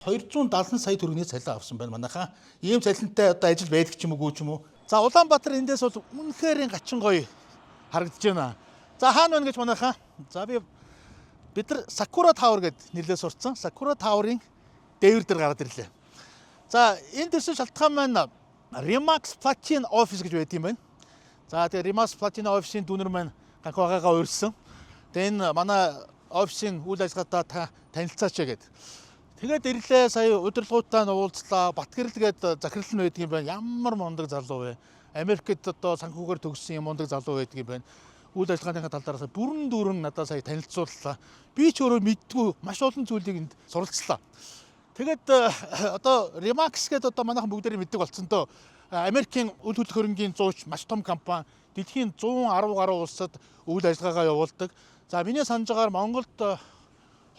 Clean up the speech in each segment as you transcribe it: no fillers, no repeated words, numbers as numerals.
270 сая төгрөгийн цалин авсан байна манайхаа. Ийм цалинтай одоо ажил байдаг ч юм уу ч юм уу. За Улаанбаатар эндээс бол үнэхээр гачин гоё харагдаж байна. За хаана байна гэж манайхаа. За бид нар Sakura Tower гэд нэрлээ сурцсан. Sakura Tower-ын дээвэр дээр гараад ирлээ. За энэ дэс шалтгаан маань Remax Platinum Office гэж байт юм байна. За тэгээ Remax Platinum Office-ийн дүүнер маань ганхаагаа урьдсан. Тэгээ энэ манай офисын үйл ажиллагаатай та танилцаач гэд. Тэгээд ирлээ сая удирдлагуудаа уулзлаа. Батгэрэл гээд захирал нь байдаг юм байна. Ямар мундаг залуу вэ? Америкт одоо санхүүгээр төгссөн юм мундаг залуу байдаг юм байна. Үйл ажиллагааныхаа талаараа бүрэн надад сая танилцууллаа. Би ч өөрөө мэдгүй маш олон зүйлийг энд суралцлаа. Тэгээд одоо Remax гэдэг одоо манайхан бүгдээрээ мэддэг болсон доо. Америкийн үйл хөдлөх хөрөнгийн 100 маш том компани, дэлхийн 110 гаруй улсад үйл ажиллагаагаа явуулдаг. За миний санаж байгаагаар Монголд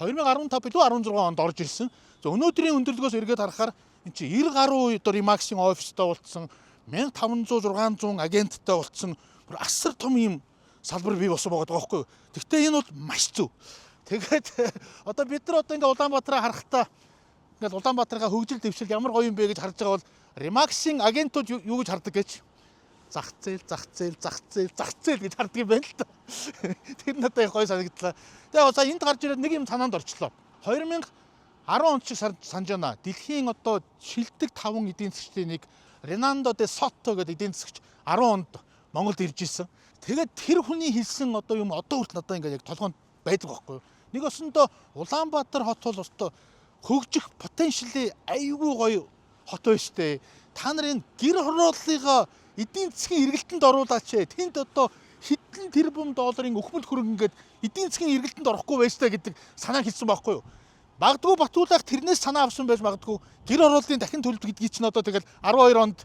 2015 билүү 16 онд орж ирсэн. За өнөөдрийн өндөрлөгөөс эргээд харахаар эн чинь 90 гаруй одоо Remax-ийн офистой болцсон, 1500 600 агенттай болцсон. Бүр асар том юм салбар бий болсон байгаа байхгүй юу. Гэхдээ энэ бол маш зөв. Тэгээд одоо бид нар одоо ингээ Улаанбаатараа харахтаа ингээд Улаанбаатараа хөгжил дэвшил ямар гоё юм бэ гэж харж байгаа бол Remax-ийн агентууд юу гэж хардаг гэж зах зээл гэж хардаг юм байна л да. Тэр надад их гоё санагдлаа. Тэгээ сая энд гарч ирээд нэг юм санаанд орчлоо. 2010 онд шиг санаж байна. Дэлхийн одоо шилдэг 5 эдийн засгийн нэг Renando de Soto гэдэг эдийн засгч 10 онд Монголд ирж исэн. Тэгээд тэр хүний хэлсэн одоо юм одоо хүртэл надад ингээд яг толгоонд байдаг байхгүй юу. Нэг өсөндөө Улаанбаатар хот бол өстой хөгжих потенциалын аюулгүй гоё хот байна штэ. Та нарын гэр хорооллыгаа эдийн засгийн эргэлтэнд оруулаач. Тэнд одоо хэдэн тэрбум долларын өхмөл хөрөнгө ингээд эдийн засгийн эргэлтэнд орохгүй байстай гэдэг санаа хэлсэн байхгүй юу. Магадгүй Батуулах тэрнээс санаа авсан байж магадгүй гэр хорооллын дахин төлөлт гэдгийг чинь одоо тэгэл 12 онд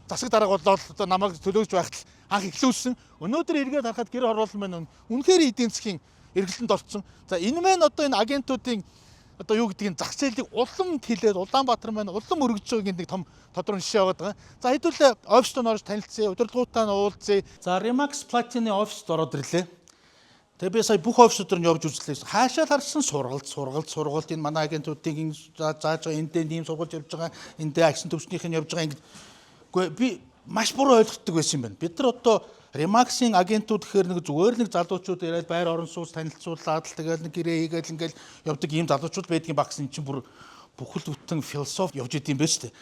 засаг дарга болоод одоо намайг төлөөж байхад анх эхлүүлсэн. Өнөөдөр эргээд харахад гэр хороолол маань үнэхээр эдийн засгийн эргэлтэнд орсон. За энэ маань одоо энэ агентуудын одоо юу гэдгийг зах зээлийг улам тэлээд Улаанбаатар маань улам өргөж байгааг нэг том тодорхой жишээ байгаа. За хэдүүлээ оффистод орж танилцъя, удирдлагуудаа уулзъя. За Remax Platinum оффист ороод ирлээ. Тэгээ би сая бүх оффисуудаар нь явж үзлээ. Хаашаа харсан сургалт энэ манай агентуудын зааж байгаа эндээ ийм сургалт явж байгаа, эндээ агшин төвчнийх нь явж байгаа ингэ. Гэхдээ би маш буруу ойлгодог байсан юм байна. Бид нар одоо Remax-ийн агентууд гэхээр нэг зүгээр нэг залуучууд ирээд байр орон сууц танилцуулаад л тэгэл нэг гэрээ хийгээл ингээл явдаг ийм залуучууд байдгийн багс эн чинь бүр бүхэл бүтэн философи явж идэм байж тээ.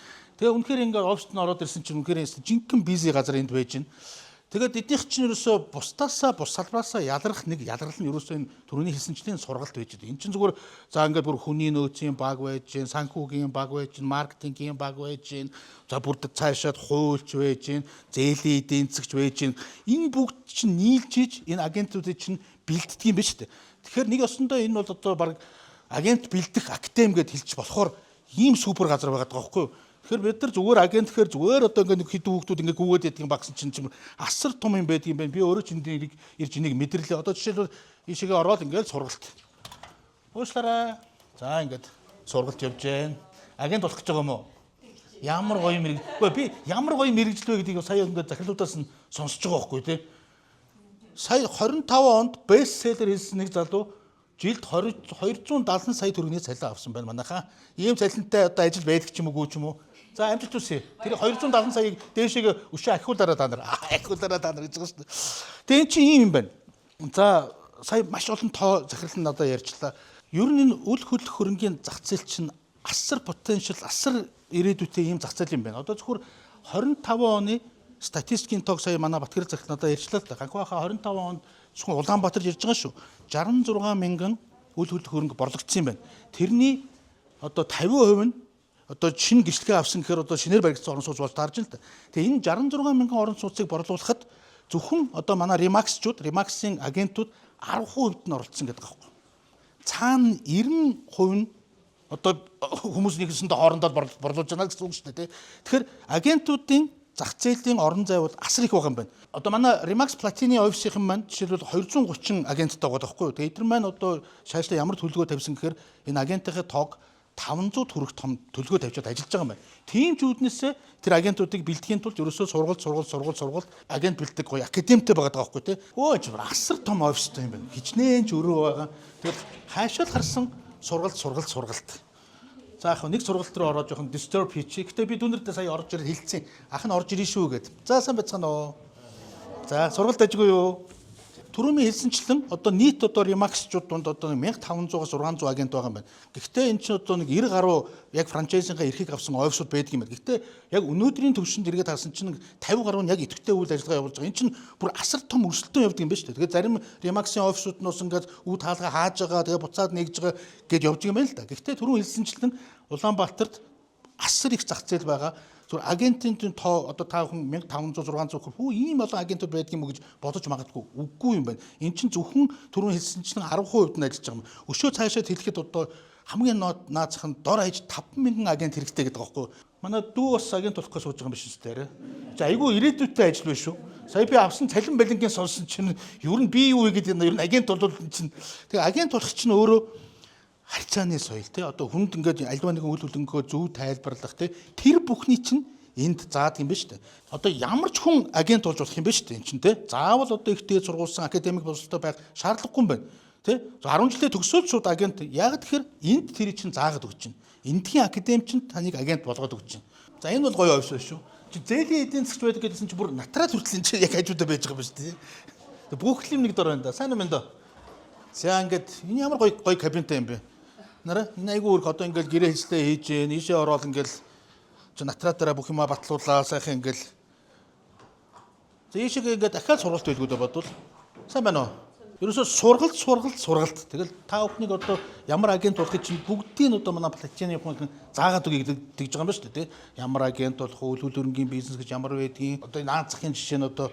Тэгээ үнэхээр ингээд оффист нь ороод ирсэн чинь үнэхээр жинхэнэ бизи газар энд байж байна. Тэгээд эднийх чинь ерөөсөө бус салбараасаа ялрах нэг ялрал нь ерөөсөө энэ түрүүний хэлсэнчлийн сургалт байж байгаа. Энд чинь зүгээр за ингээд бүр хүний нөөцийн баг байж гин, санхүүгийн баг байж гин, маркетингийн баг байж гин, за бүр цаашаад хуульч байж гин, зээлийн эдийн засгч байж гин. Энэ бүгд чинь нийлж иж энэ агентуудыг чинь бэлддэг юм байна шүү дээ. Тэгэхээр нэг өсөндөө энэ бол одоо баг агент бэлдэх академи гэдээ хэлж болохоор ийм супер газар байгаа байхгүй юу? Тэгэхээр бид нар зүгээр агент гэхээр зүгээр одоо ингээд нэг хэдэн хүүхдүүд ингээд гүгээд яддаг юм багсан чинь асар том юм байдаг юм байна. Би өөрөө ч энийг ирж энийг мэдэрлээ. Одоо жишээлбэл ийшээгээ ороод ингээд сургалт. Уушлаарай. За ингээд сургалт явж гэн. Агент болох гэж байгаа юм уу? Ямар гоё мэрэг. Үгүй би ямар гоё мэрэгжил вэ гэдгийг сая ингээд захирлуудаас нь сонсож байгаа байхгүй тий. Сая 25 онд бест селлер хийсэн нэг залуу жилд 270 сая төгрөгийн цалин авсан байна манайхаа. Ийм цалинтай одоо ажил байдаг ч юм уу ч юм уу. За амжилт хүсье. Тэр 270 саяыг дээшээ өшөө ахиулаараа та нар. Ахиулаараа та нар гэж байгаа шүү дээ. Тэгээ эн чинь ийм юм байна. За сая маш олон тоо захирал нь надад ярьчлаа. Ер нь энэ үл хөдлөх хөрөнгийн зах зээл чинь асар потенциал, асар ирээдүйтэй ийм зах зээл юм байна. Одоо зөвхөн 25 оны статистикийн тоог сая манай Батгэрэл захирал надад ярьчлаа л да. Ганхаахаа 25 онд зөвхөн Улаанбаатар ирж байгаа шүү. 66 мянган үл хөдлөх хөрөнгө борлогдсон юм байна. Тэрний одоо 50% нь одоо шинэ гэрчлэгээ авсан гэхээр одоо шинээр баригдсан орон сууц болж таарж байна л да. Тэгээ энэ 66 мянган орон сууцыг борлуулахад зөвхөн одоо манай Remax-ийн агентууд 10% нь оролцсон гэдэг байгаа юм. Цаана 90% нь одоо хүмүүс нэгсэндээ хоорондоо борлуулж байна гэсэн үг шүү дээ. Тэгэхээр агентуудын зах зээлийн орон зай бол асар их байгаа юм байна. Одоо манай Remax Platinum офисын маань жишээлбэл 230 агенттай байгаа байхгүй юу. Тэгээ эдгээр маань одоо шаашлаа ямар төлөвлөгөө тавьсан гэхээр энэ агентын тоог 500 төгрөг том төлөвлөгөө тавьчаад ажиллаж байгаа юм байна. Тийм ч үүднээсээ тэр агентуудыг бэлтгэхийн тулд ерөөсөө сургалт агент бэлддэг гоё академитэй байгаа байхгүй тий. Өө ч асар том офистой юм байна. Хичнээн ч өрөө байгаа. Тэгэхээр хаашаал харсан сургалт. За яг нэг сургалт руу ороод жоохон disturb хийчих. Гэтэ би дүүнэрдээ сая орж ирээд хэлсэн. Ах нь орж ирнэ шүү гэд. За сайн байцгаана уу. За сургалт ажгүй юу? Түрүүний хэлсэнчлэн одоо нийт одоо Remax-чууд донд одоо 1500-аас 600 агент байгаа юм байна. Гэхдээ энэ чинь одоо нэг 90 гаруй яг франчайзингаа эрхийг авсан офисууд байдаг юм байна. Гэхдээ яг өнөөдрийн төвшөнд эргээд харсан чинь 50 гаруй нь яг идэвхтэй үйл ажиллагаа явуулж байгаа. Энэ чинь бүр асар том өрсөлдөөн явдаг юм байна шүү дээ. Тэгээд зарим Remax-ийн офисууд нь ингээд үе таалга хааж байгаа, тэгээд буцаад нэгж байгаа гэд явж байгаа юм байна л да. Гэхдээ түрүүн хэлсэнчлэн Улаанбаатарт асар их зах зээл байгаа. Зүгээр агентийн тоо одоо та хүн 1500 600 хүү ийм олон агентууд байдаг юм уу гэж бодож магадгүй. Үгүй юм байна. Эн чинь зөвхөн түрүүн хэлсэнчлэн 10% нь ажиллаж байгаа юм. Өшөө цаашаа хэлэхэд одоо хамгийн наацхан дор хаяж 5000 агент хэрэгтэй гэдэг байгаа байхгүй. Манай дүү бас агент болох гэж сууж байгаа юм биш үү? За айгүй ирээдүйтэй ажил байна шүү. Сая би авсан цалин балингийн сонсон чинь ер нь би юу вэ гэдэг нь ер нь агент бол чинь тэгээ агент болох чинь өөрөө харьцааны соёл тий одоо хүнд ингээд альва нэгэн үйл хөдлөнгөө зөв тайлбарлах тий тэр бүхний чинь энд заадаг юм ба шүү дээ. Одоо ямар ч хүн агент болж болох юм ба шүү дээ энэ чинь тий. Заавал одоо их дээд сургуулсан академик боловсролтой байх шаардлагагүй юм байна. Тий 10 жилдээ төгсөөд шууд агент яг тэгэхээр энд тэр чинь заагаад өгч чинь. Эндхийн академи чинь таныг агент болгоод өгч чинь. За энэ бол гоё офис байна шүү. Чи зээлийн эдийн засгч байдаг гэдсэн чи бүр натраа хүртэл энэ чинь яг хажуудаа байж байгаа юм ба шүү дээ. Бүх юм нэг дор байна да. Сайн юм байна да. За ингээд энэ ямар гоё кабинтай юм бэ? Нараа энэ айгүй өрх одоо ингээл гэрээ хэлстэй хийж нийшээ ороод ингээл натраа дараа бүх юма батлуулаа сайхан ингээл за ийшээ ингээд дахиад сургалт байлгуудаа бодвол сайн байна уу? Ерөөсөө сургалт. Тэгэл та бүхнийг одоо ямар агент болохыг чинь бүгдийг нь одоо манай платины хүн заагаад өгье гэж байгаа юм ба шүү дээ. Ямар агент болох уу, үйл хөрөнгөний бизнес гэж ямар байдгийг одоо наан захын жишээ нь одоо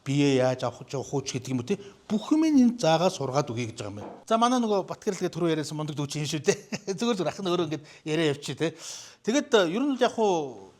бие яаж авах уу гэдэг юм уу те бүх юм энэ заагаа сургаад өгье гэж байгаа юм байна. За манай нөгөө Батгэрэлгээ түрүү яриасан мундаг дүүч юм шүү дээ. Зүгээр ах нь өөрөө ингэж яриа явчих те. Тэгээд ер нь яг хуу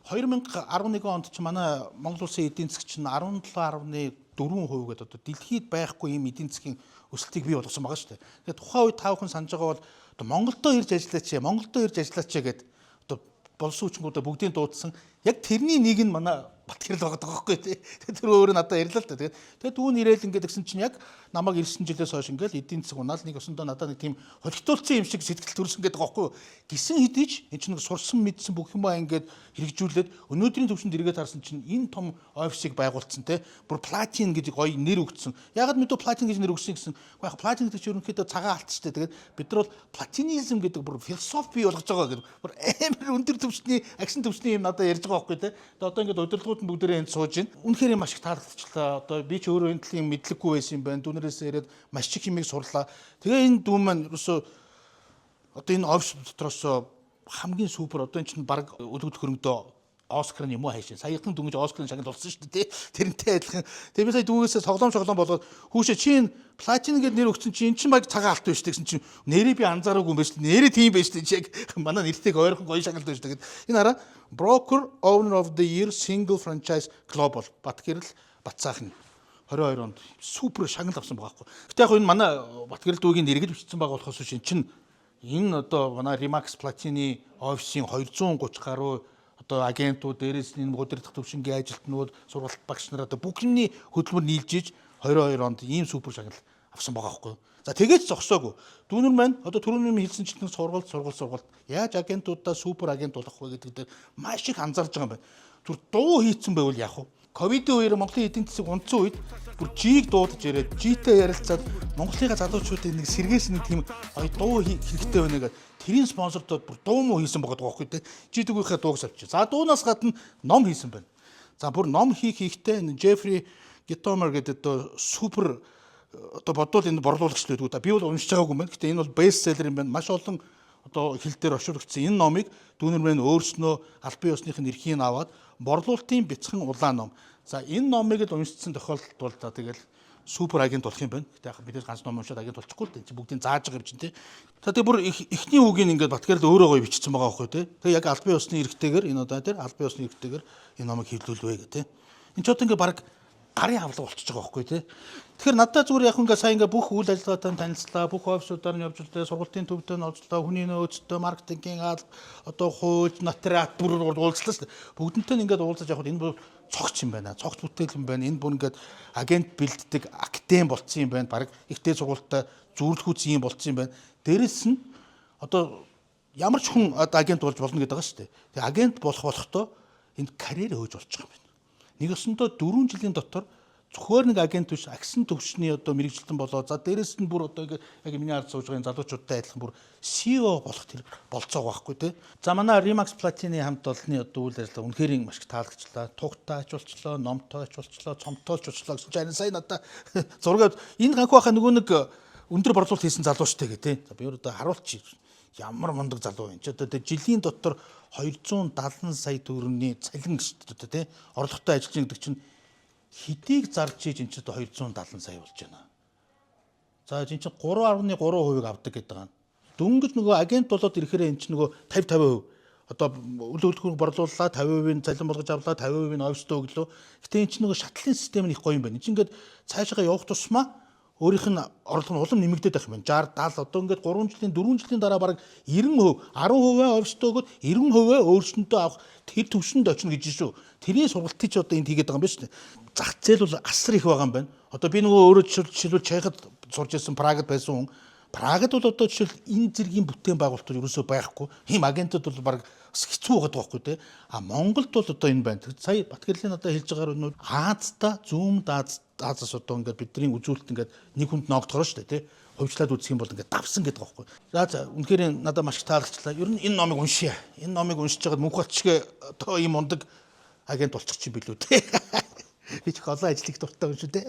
2011 онд ч манай Монгол улсын эдийн засаг чинь 17.4% гэдэг одоо дэлхийд байхгүй юм эдийн засгийн өсөлтийг бий болгосон байгаа шүү дээ. Тэгээд тухайн үед та бүхэн санаж байгаа бол одоо Монголдо ирж ажиллаач гэдэг одоо болсон хүчингүүдээ бүгдийг дуудсан. Яг тэрний нэг нь манай Батгэрэл байгаа байхгүй тий. Тэр өөрөө надад ярьлаа л та. Тэгээд дүүн ирээл ингээд гэсэн чинь яг намайг 9 жилээс хойш ингээд эдийн засаг унаал нэг өсөндөө надад нэг тийм холигтуулсан юм шиг сэтгэл төрсөн гэдэг байгаа байхгүй. Гисэн хэдий ч энэ чинь нэг сурсан мэдсэн бүх юмаа ингээд хэрэгжүүлээд өнөөдрийн төвшөнд эргээд харсан чинь энэ том офисыг байгуулсан тий. Бүр платин гэдэг гоё нэр өгсөн. Ягаад мэдүү платин гэж нэр өгсөн гэсэн. Яг платин гэдэг чинь ерөнхийдөө цагаан алт шүү дээ. Тэгээд бид нар бол платинизм гэдэг бүр философи бий болгож байгаа гэдэг. Бүр амар өндөр төвчний агшин төвчний юм надад ярьж байгаа байхгүй тий. Тэгээд одоо ингээд удирдлагууд нь бүгдээрээ энд сууж байна. Үнэхээр маш их таалагдчихлаа. Одоо би ч өөрөө энэ талын мэдлэггүй байсан юм байна. Дүүнэрээс ирээд маш их хэмиг сурлаа. Тэгээ энэ дүү маань ерөөсөө одоо энэ офис дотроос хамгийн супер одоо энэ чинь баг өлгөд хөрөнгөдөө Оскар нь юм уу хайшин. Саяхан дүнж Оскарын шагнал болсон шүү дээ. Тэрнтэй адилхан. Тэгээ би сая дүүгээсээ тоглоом болоод хүүшээ чинь платин гэдэг нэр өгсөн чинь эн чинь баг цагаан алт байж гэсэн чинь нэрээ би анзаараагүй юм байна шүү дээ. Нэрээ тийм байж дээ. Яг манай нэртэйг ойрхон гоё шагнал байж дээ. Энэ хараа Broker Owner of the Year Single Franchise Global Батгэрэл Бацаахан 22 онд супер шагнал авсан байгаа байхгүй. Гэтэ яг энэ манай Батгэрэл дүүгийн нэрийг бичсэн байгаа болохоос шин чинь энэ одоо манай Remax Platini офисын 230 гаруй одоо агентууд дээрээс нь удирдах төвшингийн ажилтнууд сургалт багш нар одоо бүх юмний хөдөлмөр нийлж иж 22 онд ийм супер шагнал авсан байгаа байхгүй. За тэгээд зогсоогүй. Дүүнэр маань одоо түрүүний хэлсэнчлэн сургалт яаж агентуудаа супер агент болох вэ гэдэг дээр маш их анзаарж байгаа юм байна. Түр дуу хийцэн байвал яах вэ? Ковидын үеэр Монголын эдийн засаг унтсан үед бүр жийг дуудаж ирээд житэй ярилцаад Монголынхаа залуучуудын нэг сэргээс нэг тийм дуу хэрэгтэй байна гэдэг тэрийн спонсордод бүр дуу муу хийсэн байгаа байхгүй тий. Жи дүүгийнхээ дууг авчи. За дуунаас гадна ном хийсэн байна. За бүр ном хийхдээ Джеффри Гитомер гэдэг одоо супер одоо бодвол энэ борлуулагч л гэдэг. Би бол уншиж байгаагүй юм байна. Гэтэ энэ бол бестселлер юм байна. Маш олон одоо хэл дээр орчуулагдсан энэ номыг дүүнэр мэн өөрснөө аль бие усныхын эрхийг аваад борлуулалтын бяцхан улаан ном. За энэ номыг л уншсан тохиолдолд бол за тэгэл супер агент болох юм байна. Гэтэ яг бид ганц ном уншаад агент болчихгүй л дээ. Бүгдийг зааж байгаа юм чинь тий. Тэгээ бүр эхний үгийг ингээд Батгэрэл өөрөө гоё бичсэн байгаа байхгүй тий. Тэгээ яг аль бие усны эрхтэйгээр энэ одоо тий аль бие усны эрхтэйгээр энэ номыг хэвлүүлвэ гэх тий. Энэ ч одоо ингээд баг гарын авлага болчихж байгаа байхгүй тий. Тэгэхээр надад зүгээр яг ингээд сая ингээд бүх үйл ажиллагаатай танилцлаа, бүх офисуудаар нь явж үлдээ, сургалтын төвдөө нь олзлоо, хүний нөөцтэй, маркетингийн одоо хууль, нотариат бүр уулзлаа шүү дээ. Бүгдэнтэй ингээд уулзаж явахад энэ бүр цогц юм байна. Цогц бүтээл юм байна. Энэ бүр ингээд агент бэлддэг актем болцсон юм байна. Бараг ихтэй сургалттай зүүрлэхүүц юм болцсон юм байна. Дээрэс нь одоо ямар ч хүн агент болж болно гэдэг байгаа шүү дээ. Тэгээ агент болохдоо энд карьер хөөж болж байгаа юм байна. Нэг өсөндөө 4 жилийн дотор зөвхөн нэг агент биш агсан төвчний одоо мэрэгчлэн болоо. За дээрэс нь бүр одоо яг миний ард сууж байгаа залуучуудтай адилхан бүр CEO болох тэр болцоог байхгүй тий. За манай Remax Platinum хамт олонны одоо үйл ажиллагаа үнэхээр маш их таалагчлаа. Тугтаа ачуулчлаа, номтой ачуулчлаа, цомтоолч ачуулчлаа гэсэн чинь сая надаа зургаад энэ ганх байхаа нөгөө нэг өндөр борлуулалт хийсэн залуу штэ гэх тий. За би одоо харуулчих. Ямар мундаг залуу юм. Чи одоо жилийн дотор 270 сая төгрөгийн цалин гэж одоо тий орлоготой ажиллаж байгаа гэдэг чинь хэдийг зарж ийж энэ ч одоо 270 сая болж байна. За энэ чинь 3.3% авдаг гэдэг байгаа. Дөнгөж нөгөө агент болоод ирэхээр энэ чинь нөгөө 50-50%. Одоо үл хөдлөхөөр борлууллаа 50%-ийн цалин болгож авлаа 50%-ийн офстоо өглөө. Гэтэ энэ чинь нөгөө шатлалын систем нь их гоё юм байна. Энд чинь ингээд цаашаа явах тусмаа өөрийнх нь орлого нь улам нэмэгдээд байх юм байна. 60 70 одоо ингээд 3 жилийн 4 жилийн дараа баг 90%, 10% офстоо өгөөд 90% өөрсөндөө авах тэр төвшөнд очно гэж шүү. Тэрний сургалтыг ч одоо энд хийгээд байгаа юм байна шүү дээ. Зах зээл бол асар их байгаа юм байна. Одоо би нөгөө өөрөө жишээлбэл Чехад сурч ирсэн Прагад байсан хүн. Прагад бол одоо жишээл энэ зэргийн бүтээн байгуулалтууд ерөөсөө байхгүй. Хим агентууд бол баг хэцүү байгаа байхгүй тий. А Монголд бол одоо энэ байна. Сая Батгэрлийн надад хэлж байгаагаар нь Азта, зүүмд Азаас одоо ингээд бидний үзүүлэлт ингээд нэг хүнд ногдохоор шүү дээ тий. Хувьчлаад үзэх юм бол ингээд давсан гэдэг байгаа байхгүй. За үнэхээр надад маш их таалагчлаа. Ер нь энэ номыг уншия. Энэ номыг уншиж байгаад мөнхбатчгээ одоо ийм мундаг агент болчих чинь билүү тий. Би ч олон ажил их дуртай юм шүү дээ.